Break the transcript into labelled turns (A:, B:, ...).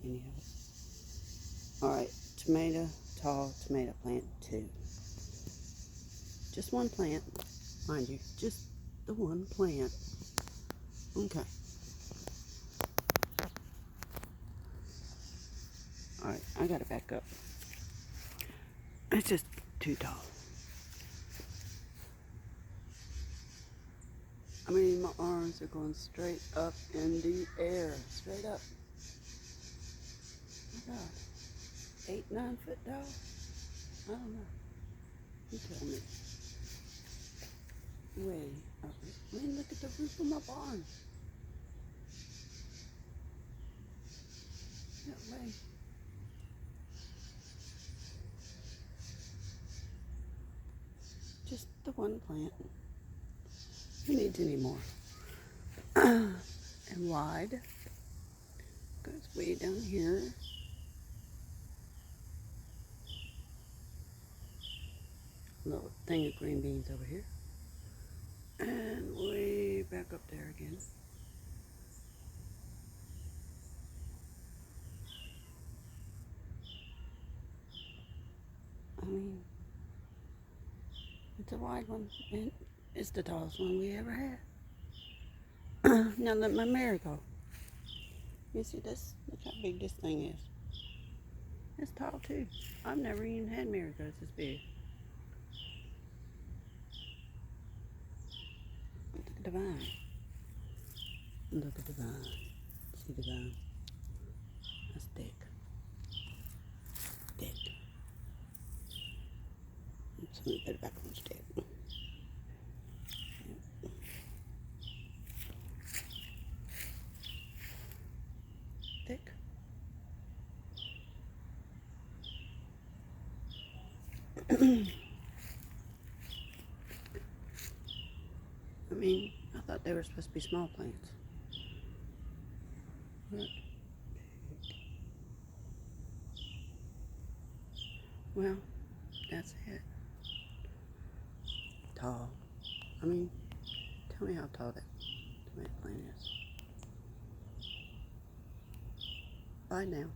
A: any of it. Alright, tall tomato plant 2. Just one plant, mind you, just the one plant. Okay. Alright, I gotta back up. It's just too tall. I mean, my arms are going straight up in the air. Straight up. Oh my God. 8, 9 foot tall? I don't know. You tell me. Way up. I mean, look at the roof of my barn. That way. Just the one plant. Who needs any more? And wide. Goes way down here. Little thing of green beans over here. And way back up there again. I mean, it's a wide one, and it's the tallest one we ever had. Now look, my marigold. You see this? Look how big this thing is. It's tall too. I've never even had marigolds this big. Look at the vine. Look at the vine. See the vine? That's thick. Thick. So let me put it back on the stick. Thick. I mean, I thought they were supposed to be small plants. But, well, that's it. Tall. I mean, tell me how tall that tomato plant is. Bye now.